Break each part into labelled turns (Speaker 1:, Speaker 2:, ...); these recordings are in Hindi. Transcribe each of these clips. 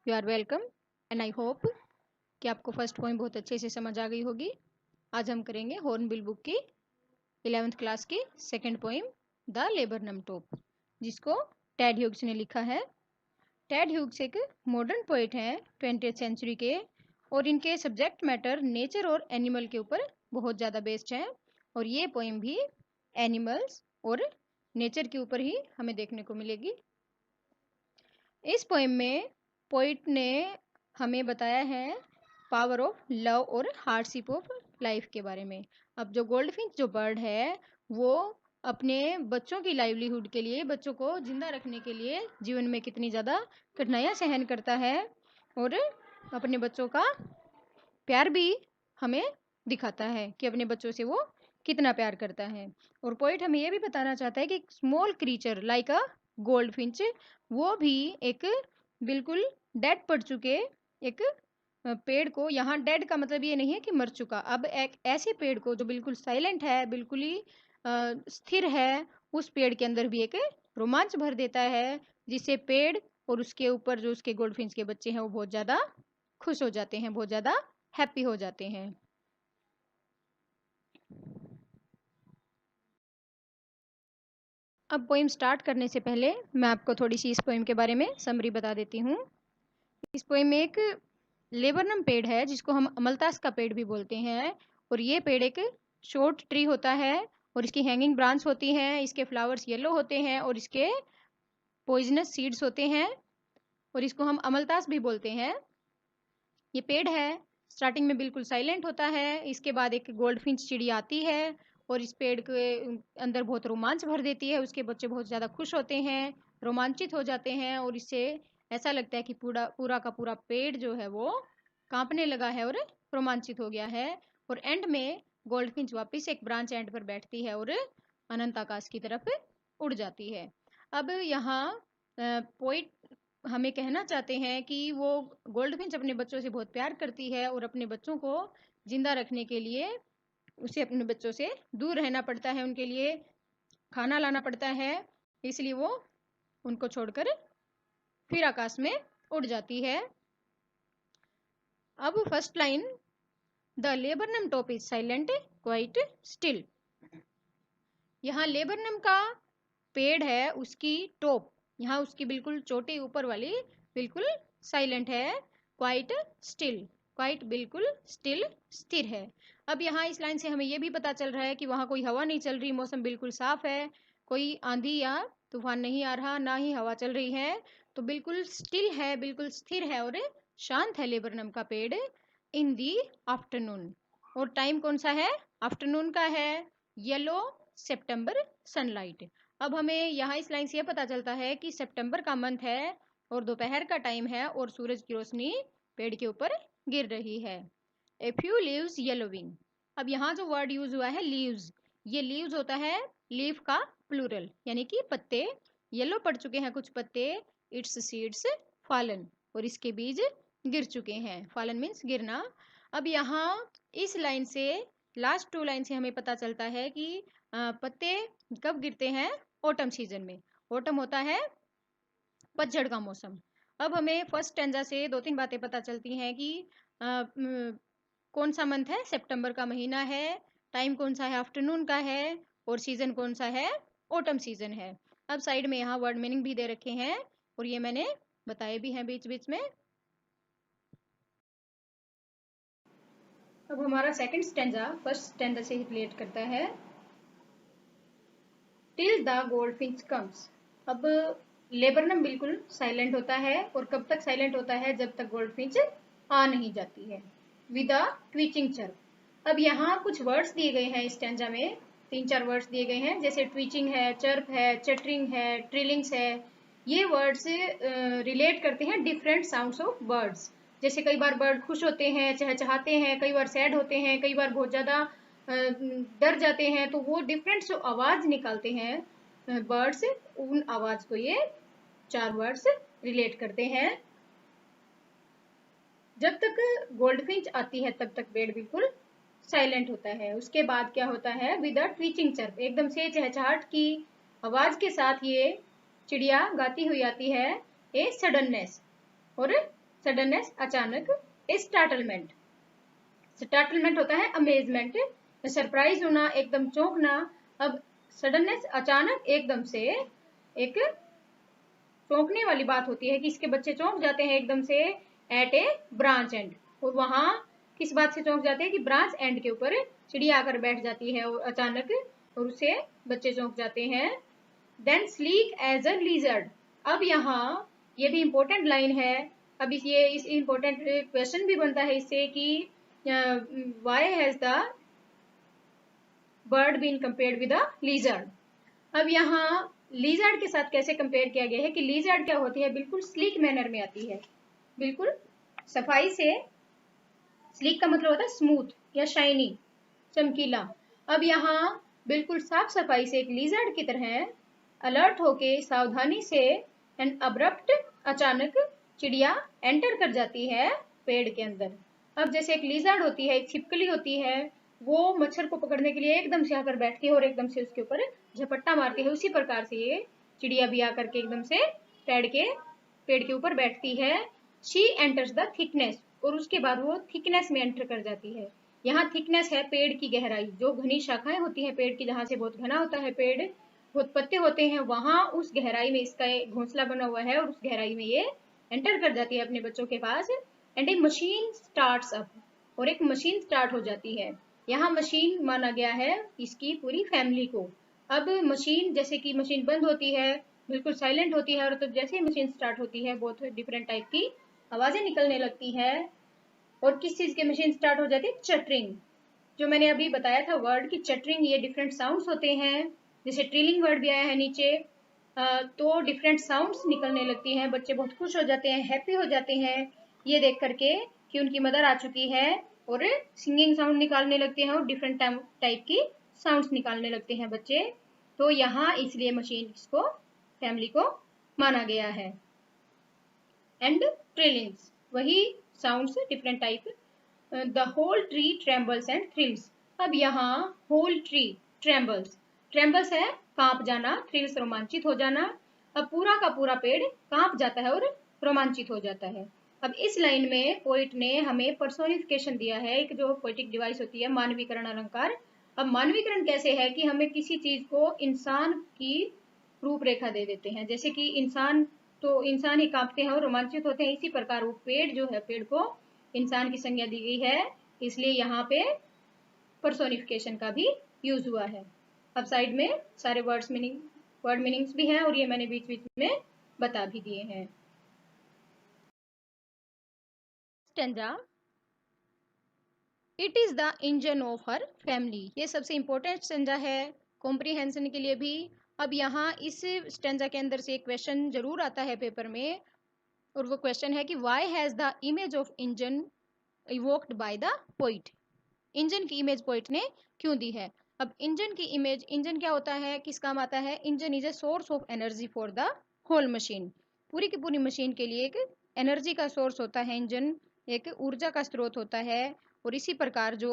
Speaker 1: You are welcome and I hope कि आपको फर्स्ट पोइम बहुत अच्छे से समझ आ गई होगी। आज हम करेंगे हॉर्नबिल बुक की 11th क्लास की सेकंड पोइम द लेबरनम टोप, जिसको टेड ह्यूग्स ने लिखा है। टेड ह्यूग्स एक मॉडर्न पोइट हैं 20th सेंचुरी के, और इनके सब्जेक्ट मैटर नेचर और एनिमल के ऊपर बहुत ज़्यादा बेस्ड है, और ये पोइम भी एनिमल्स और नेचर के ऊपर ही हमें देखने को मिलेगी। इस पोइम में पोइट ने हमें बताया है पावर ऑफ लव और हार्डशिप ऑफ लाइफ के बारे में। अब जो गोल्डफिंच जो बर्ड है वो अपने बच्चों की लाइवलीहुड के लिए, बच्चों को जिंदा रखने के लिए जीवन में कितनी ज़्यादा कठिनाइयाँ सहन करता है, और अपने बच्चों का प्यार भी हमें दिखाता है कि अपने बच्चों से वो कितना प्यार करता है। और पोइट हमें ये भी बताना चाहता है कि स्मॉल क्रीचर लाइक अ गोल्डफिंच, वो भी एक बिल्कुल डेड पड़ चुके एक पेड़ को, यहाँ डेड का मतलब ये नहीं है कि मर चुका, अब एक ऐसे पेड़ को जो बिल्कुल साइलेंट है, बिल्कुल ही स्थिर है, उस पेड़ के अंदर भी एक रोमांच भर देता है, जिससे पेड़ और उसके ऊपर जो उसके गोल्डफिंच के बच्चे हैं वो बहुत ज़्यादा खुश हो जाते हैं, बहुत ज़्यादा हैप्पी हो जाते हैं। अब पोइम स्टार्ट करने से पहले मैं आपको थोड़ी सी इस पोइम के बारे में समरी बता देती हूँ। इस पोइम में एक लेबरनम पेड़ है जिसको हम अमलतास का पेड़ भी बोलते हैं, और ये पेड़ एक शॉर्ट ट्री होता है, और इसकी हैंगिंग ब्रांच होती हैं, इसके फ्लावर्स येलो होते हैं, और इसके पॉइजनस सीड्स होते हैं, और इसको हम अमलतास भी बोलते हैं। ये पेड़ है स्टार्टिंग में बिल्कुल साइलेंट होता है, इसके बाद एक गोल्डफिंच चिड़ी आती है और इस पेड़ के अंदर बहुत रोमांच भर देती है, उसके बच्चे बहुत ज़्यादा खुश होते हैं, रोमांचित हो जाते हैं, और इससे ऐसा लगता है कि पूरा पूरा का पूरा पेड़ जो है वो कांपने लगा है और रोमांचित हो गया है। और एंड में गोल्डफिंच वापस एक ब्रांच एंड पर बैठती है और अनंत आकाश की तरफ उड़ जाती है। अब यहाँ पोइट हमें कहना चाहते हैं कि वो गोल्डफिंच अपने बच्चों से बहुत प्यार करती है, और अपने बच्चों को जिंदा रखने के लिए उसे अपने बच्चों से दूर रहना पड़ता है, उनके लिए खाना लाना पड़ता है, इसलिए वो उनको छोड़कर फिर आकाश में उड़ जाती है। अब first line, the laburnum top is silent quite still. यहाँ लेबरनम का पेड़ है, उसकी टॉप, यहाँ उसकी बिल्कुल चोटी ऊपर वाली बिल्कुल साइलेंट है, क्वाइट स्टिल, क्वाइट बिल्कुल स्टिल स्थिर है। अब यहाँ इस लाइन से हमें यह भी पता चल रहा है कि वहाँ कोई हवा नहीं चल रही, मौसम बिल्कुल साफ है, कोई आंधी या तूफान नहीं आ रहा, ना ही हवा चल रही है, तो बिल्कुल स्टिल है, बिल्कुल स्थिर है और शांत है लेबरनम का पेड़ इन दी आफ्टरनून। और टाइम कौन सा है? आफ्टरनून का है, येलो सितंबर सनलाइट। अब हमें यहाँ इस लाइन से यह पता चलता है कि सितंबर का मंथ है और दोपहर का टाइम है, और सूरज की रोशनी पेड़ के ऊपर गिर रही है। A few leaves yellowing. अब यहाँ जो वर्ड यूज हुआ है लीव्स, ये लीव्स होता है लीफ का प्लूरल, यानी कि पत्ते येलो पड़ चुके हैं कुछ पत्ते, इट्स सीड्स फॉलन, और इसके बीज गिर चुके हैं, फॉलन मीन्स गिरना। अब यहाँ इस लाइन से लास्ट टू लाइन से हमें पता चलता है कि पत्ते कब गिरते हैं? ऑटम सीजन में। ऑटम होता है पतझड़ का मौसम। अब हमें फर्स्ट स्टैंजा से दो तीन बातें पता चलती हैं कि कौन सा मंथ है? सितंबर का महीना है, टाइम कौन सा है? आफ्टरनून का है, और सीजन कौन सा है? ऑटम सीजन है। अब साइड में यहाँ वर्ड मीनिंग भी दे रखे हैं, और ये मैंने बताए भी हैं बीच बीच में। अब हमारा सेकंड स्टैंजा फर्स्ट स्टैंजा से रिलेट करता है। Till the goldfinch comes. अब लेबरनम बिल्कुल साइलेंट होता है, और कब तक साइलेंट होता है? जब तक गोल्डफिंच आ नहीं जाती है, विद अ ट्वीचिंग चर्प। अब यहाँ कुछ वर्ड्स दिए गए हैं इस स्टैंजा में, तीन चार वर्ड्स दिए गए हैं, जैसे ट्वीचिंग है, चर्प है, चटरिंग है, ट्रिलिंग्स है। ये वर्ड्स रिलेट करते हैं डिफरेंट साउंड्स ऑफ बर्ड्स। जैसे कई बार बर्ड खुश होते हैं, चहचहाते हैं, कई बार सैड होते हैं, कई बार बहुत ज़्यादा डर जाते हैं, तो वो डिफरेंट जो आवाज़ निकालते हैं बर्ड्स, उन आवाज़ को ये चार वर्ड्स रिलेट करते हैं। जब तक गोल्डफिंच आती है तब तक पेड़ बिल्कुल साइलेंट होता है। उसके बाद क्या होता है? विद अ ट्वीचिंग चर्प, एकदम से चहचहाट की आवाज के साथ ये चिड़िया गाती हुई आती है। ए सडननेस, और सडननेस अचानक, स्टार्टलमेंट, स्टार्टलमेंट होता है अमेजमेंट, सरप्राइज होना, एकदम चौंकना। अब सडननेस अचानक एकदम से एक चौंकने वाली बात होती है कि इसके बच्चे चौंक जाते हैं एकदम से एट ए ब्रांच एंड, और वहां किस बात से चौंक जाते हैं कि ब्रांच एंड के ऊपर चिड़िया आकर बैठ जाती है और अचानक, और उससे बच्चे चौंक जाते हैं। Then sleek as a lizard, अब यहाँ ये भी इंपॉर्टेंट लाइन है। अब इस इंपॉर्टेंट क्वेश्चन भी बनता है इससे कि why has the bird been compared with a lizard. अब यहाँ लिजर्ड के साथ कैसे कंपेयर किया गया है कि लिजर्ड क्या होती है, बिल्कुल स्लीक मैनर में आती है, बिल्कुल सफाई से। स्लीक का मतलब होता है स्मूथ या शाइनी, चमकीला। अब यहाँ बिल्कुल साफ सफाई से एक लिजर्ड की तरह अलर्ट होके सावधानी से एंड अब्रप्ट, अचानक चिड़िया एंटर कर जाती है पेड़ के अंदर। अब जैसे एक लिजर्ड होती है, एक छिपकली होती है, वो मच्छर को पकड़ने के लिए एकदम से आकर बैठती है और एकदम से उसके ऊपर झपट्टा मारती है, उसी प्रकार से ये चिड़िया भी आकर के एकदम से पेड़ के ऊपर बैठती है। शी एंटर्स द थिकनेस, और उसके बाद वो थिकनेस में एंटर कर जाती है। यहाँ थिकनेस है पेड़ की गहराई, जो घनी शाखाएं होती है पेड़ की, जहाँ से बहुत घना होता है पेड़, बहुत पत्ते होते हैं, वहां उस गहराई में इसका घोंसला बना हुआ है, और उस गहराई में ये एंटर कर जाती है अपने बच्चों के पास। And a machine starts up, और एक मशीन स्टार्ट हो जाती है। यहाँ मशीन माना गया है इसकी पूरी फैमिली को। अब मशीन, जैसे कि मशीन बंद होती है, बिल्कुल साइलेंट होती है, और तो जैसे ही मशीन स्टार्ट होती है बहुत डिफरेंट टाइप की आवाजें निकलने लगती है। और किस चीज की मशीन स्टार्ट हो जाती है, चटरिंग, जो मैंने अभी बताया था वर्ड की चटरिंग, ये डिफरेंट साउंड्स होते हैं, जैसे ट्रिलिंग वर्ड भी आया है नीचे, तो डिफरेंट साउंड्स निकलने लगती हैं, बच्चे बहुत खुश हो जाते हैं, हैप्पी हो जाते हैं ये देख करके कि उनकी मदर आ चुकी है, और सिंगिंग साउंड निकालने लगते हैं और डिफरेंट टाइप की साउंड्स निकालने लगते हैं बच्चे। तो यहाँ इसलिए मशीन को फैमिली को माना गया है। एंड ट्रिलिंग्स, वही sounds different type. The whole tree trembles and thrills, अब यहाँ होल ट्री ट्रेम्बल्स, ट्रेम्बल्स है कांप जाना, थ्रिल्स रोमांचित हो जाना। अब पूरा का पूरा पेड़ कांप जाता है और रोमांचित हो जाता है। अब इस लाइन में पोइट ने हमें पर्सोनिफिकेशन दिया है, एक जो पोइटिक डिवाइस होती है मानवीकरण अलंकार। अब मानवीकरण कैसे है कि हमें किसी चीज को इंसान की रूपरेखा दे देते हैं, जैसे कि इंसान, तो इंसान ही कांपते हैं और रोमांचित होते हैं, इसी प्रकार वो पेड़ जो है, पेड़ को इंसान की संज्ञा दी गई है, इसलिए यहाँ पे पर्सोनिफिकेशन का भी यूज हुआ है। अब साइड में सारे वर्ड मीनिंग्स भी हैं, और ये मैंने बीच बीच में बता भी दिए हैं। Stanza, it is the engine of her family, ये सबसे इंपॉर्टेंट स्टेंजा है कॉम्प्रीहेंशन के लिए भी। अब यहाँ इस स्टेंजा के अंदर से एक क्वेश्चन जरूर आता है पेपर में, और वो क्वेश्चन है कि why has the image of engine evoked by the poet, engine की इमेज पोइट ने क्यों दी है। अब इंजन की इमेज, इंजन क्या होता है, किस काम आता है, engine is a source of energy for the whole machine, पूरी की पूरी मशीन के लिए एक एनर्जी का सोर्स होता है इंजन, एक ऊर्जा का स्रोत होता है। और इसी प्रकार जो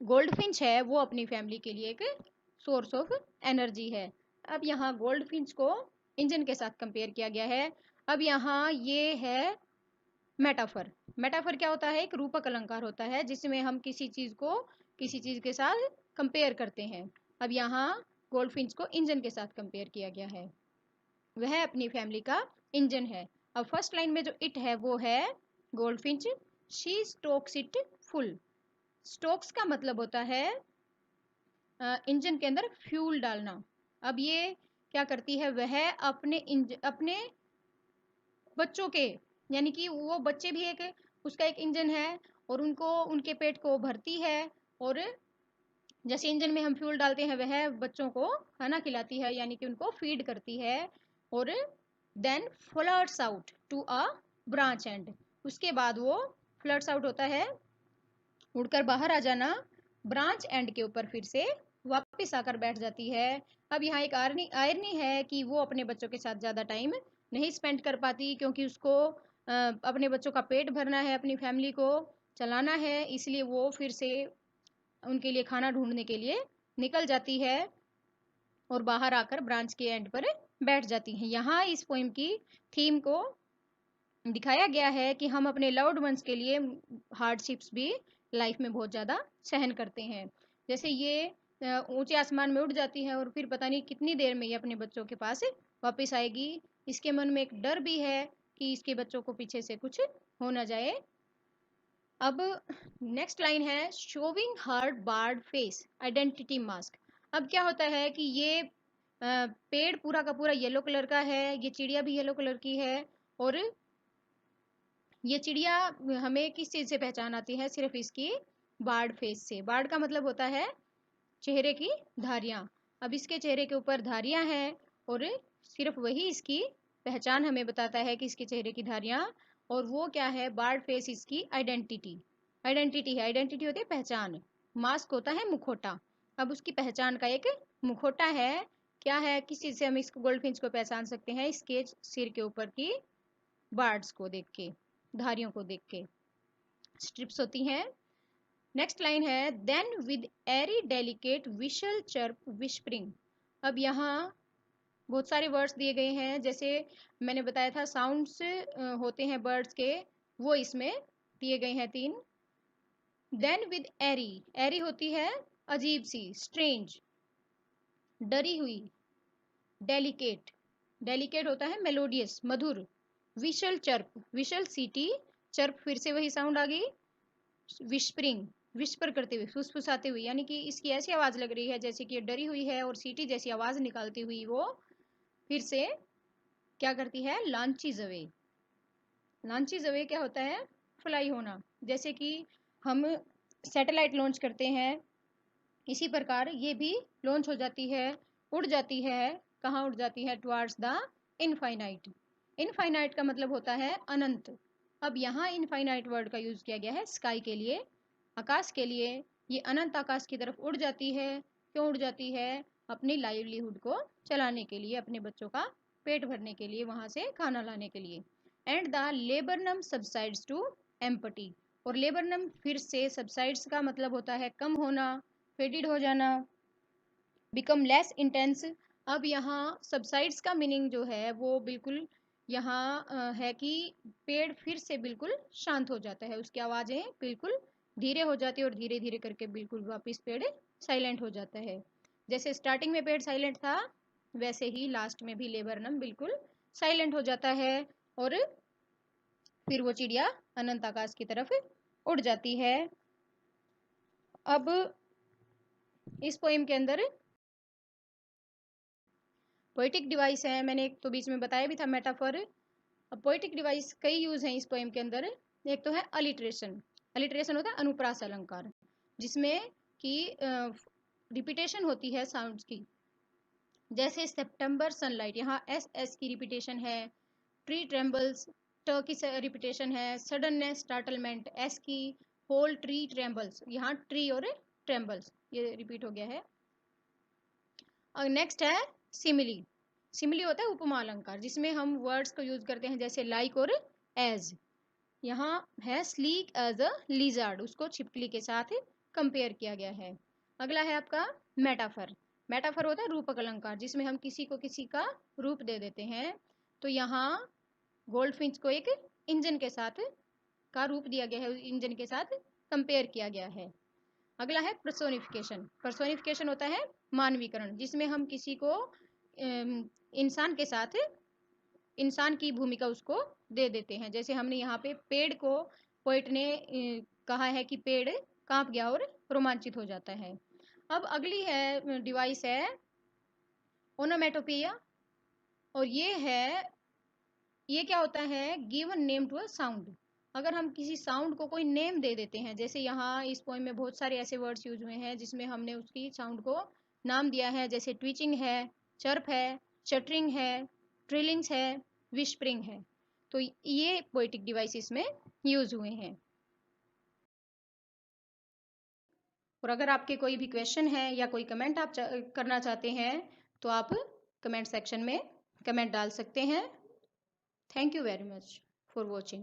Speaker 1: गोल्डफिंच है वो अपनी फैमिली के लिए एक सोर्स ऑफ एनर्जी है। अब यहाँ गोल्डफिंच को इंजन के साथ कंपेयर किया गया है। अब यहाँ ये है मेटाफर, मेटाफर क्या होता है, एक रूपक अलंकार होता है जिसमें हम किसी चीज को किसी चीज के साथ कंपेयर करते हैं। अब यहाँ गोल्डफिंच को इंजन के साथ कंपेयर किया गया है, वह अपनी फैमिली का इंजन है। अब फर्स्ट लाइन में जो इट है वो है goldfinch, she Stokes it full, Stokes का मतलब होता है इंजन के अंदर फ्यूल डालना। अब ये क्या करती है, वह अपने बच्चों के, यानी कि वो बच्चे भी एक उसका एक इंजन है, और उनको उनके पेट को भरती है, और जैसे इंजन में हम फ्यूल डालते हैं वह बच्चों को खाना खिलाती है, यानी कि उनको फीड करती है। और then flirts out to a branch and, उसके बाद वो फ्लर्ट्स आउट होता है उड़कर बाहर आ जाना, ब्रांच एंड के ऊपर फिर से वापस आकर बैठ जाती है। अब यहाँ एक आयरनी है कि वो अपने बच्चों के साथ ज़्यादा टाइम नहीं स्पेंड कर पाती, क्योंकि उसको अपने बच्चों का पेट भरना है, अपनी फैमिली को चलाना है, इसलिए वो फिर से उनके लिए खाना ढूंढने के लिए निकल जाती है और बाहर आकर ब्रांच के एंड पर बैठ जाती हैं। यहाँ इस पोइम की थीम को दिखाया गया है कि हम अपने लव्ड वंस के लिए हार्डशिप्स भी लाइफ में बहुत ज़्यादा सहन करते हैं। जैसे ये ऊंचे आसमान में उड़ जाती है और फिर पता नहीं कितनी देर में ये अपने बच्चों के पास वापस आएगी। इसके मन में एक डर भी है कि इसके बच्चों को पीछे से कुछ हो ना जाए। अब नेक्स्ट लाइन है शोविंग हर बार्ड फेस आइडेंटिटी मास्क। अब क्या होता है कि ये पेड़ पूरा का पूरा येलो कलर का है, ये चिड़िया भी येलो कलर की है, और ये चिड़िया हमें किस चीज से पहचान आती है? सिर्फ इसकी बार्ड फेस से। बार्ड का मतलब होता है चेहरे की धारियां। अब इसके चेहरे के ऊपर धारियां हैं और सिर्फ वही इसकी पहचान हमें बताता है कि इसके चेहरे की धारियां, और वो क्या है? बार्ड फेस इसकी आइडेंटिटी। आइडेंटिटी है, आइडेंटिटी होती है पहचान, मास्क होता है मुखौटा। अब उसकी पहचान का एक मुखौटा है। क्या है? किस चीज से हम इसको गोल्डफिंच को पहचान सकते हैं? इसके सिर के ऊपर की बार्ड्स को देख के, धारियों को देख के, स्ट्रिप्स होती हैं। नेक्स्ट लाइन है then with airy delicate whistle chirp whispering. अब यहाँ बहुत सारे वर्ड्स दिए गए हैं, जैसे मैंने बताया था साउंड्स होते हैं बर्ड्स के, वो इसमें दिए गए हैं 3। देन विद एरी, एरी होती है अजीब सी, स्ट्रेंज, डरी हुई। डेलिकेट, डेलिकेट होता है मेलोडियस, मधुर। विशल चर्प, विशल सीटी, चर्प फिर से वही साउंड आ गई, विस्परिंग, विस्पर करते हुए, फुसफुसाते हुए, यानी कि इसकी ऐसी आवाज लग रही है जैसे कि ये डरी हुई है, और सीटी जैसी आवाज निकालती हुई वो फिर से क्या करती है? Launches away. लॉन्चेस अवे क्या होता है? फ्लाई होना। जैसे कि हम सैटेलाइट लॉन्च करते हैं, इसी प्रकार ये भी लॉन्च हो जाती है, उड़ जाती है। कहाँ उड़ जाती है? Towards the infinite. इनफाइनाइट का मतलब होता है अनंत। अब यहाँ इनफाइनाइट वर्ड का यूज किया गया है स्काई के लिए, आकाश के लिए। ये अनंत आकाश की तरफ उड़ जाती है। क्यों उड़ जाती है? अपनी लाइवलीहुड को चलाने के लिए, अपने बच्चों का पेट भरने के लिए, वहां से खाना लाने के लिए। And the laburnum subsides to empty. और लेबरनम फिर से, सबसाइड्स का मतलब होता है कम होना, फेडिड हो जाना, बिकम लेस इंटेंस। अब यहाँ सबसाइड्स का मीनिंग जो है वो बिल्कुल यहाँ है कि पेड़ फिर से बिल्कुल शांत हो जाता है, उसकी आवाजें बिल्कुल धीरे हो जाती है, और धीरे धीरे करके बिल्कुल वापस पेड़ साइलेंट हो जाता है। जैसे स्टार्टिंग में पेड़ साइलेंट था, वैसे ही लास्ट में भी लेबरनम बिल्कुल साइलेंट हो जाता है, और फिर वो चिड़िया अनंत आकाश की तरफ उड़ जाती है। अब इस पोएम के अंदर पोएटिक डिवाइस है, मैंने एक तो बीच में बताया भी था मेटाफर। अब पोएटिक डिवाइस कई यूज हैं इस पोएम के अंदर। एक तो है अलिट्रेशन। अलिट्रेशन होता है अनुप्रास अलंकार, जिसमें कि रिपीटेशन होती है साउंड्स की। जैसे सितंबर सनलाइट, यहाँ एस एस की रिपीटेशन है। ट्री ट्रेम्बल्स, ट की रिपीटेशन है। सडननेस, स्टार्टलमेंट, एस की। होल ट्री ट्रेम्बल्स, यहाँ ट्री और ट्रेम्बल्स ये रिपीट हो गया है। और नेक्स्ट है सिमिली। सिमिली होता है उपमा अलंकार, जिसमें हम वर्ड्स को यूज करते हैं जैसे लाइक और एज। यहाँ है स्लीक एज अ लिजार्ड, उसको छिपकली के साथ कंपेयर किया गया है। अगला है आपका मेटाफर। मेटाफर होता है रूपक अलंकार, जिसमें हम किसी को किसी का रूप दे देते हैं। तो यहाँ गोल्डफिंच को एक इंजन के साथ का रूप दिया गया है, इंजन के साथ कंपेयर किया गया है। अगला है पर्सोनिफिकेशन। पर्सोनिफिकेशन होता है मानवीकरण, जिसमें हम किसी को इंसान के साथ इंसान की भूमिका उसको दे देते हैं। जैसे हमने यहाँ पे पेड़ को, पोइट ने कहा है कि पेड़ कांप गया और रोमांचित हो जाता है। अब अगली है डिवाइस है ओनोमेटोपिया, और ये क्या होता है? Given name to a sound. अगर हम किसी साउंड को कोई नेम दे देते हैं, जैसे यहाँ इस पोएम में बहुत सारे ऐसे वर्ड्स यूज हुए हैं जिसमें हमने उसकी साउंड को नाम दिया है, जैसे ट्विचिंग है, चर्प है, चटरिंग है, ट्रिलिंग्स है, विस्परिंग है। तो ये पोएटिक डिवाइसेस में यूज हुए हैं। और अगर आपके कोई भी क्वेश्चन है या कोई कमेंट आप करना चाहते हैं, तो आप कमेंट सेक्शन में कमेंट डाल सकते हैं। Thank you very much for watching.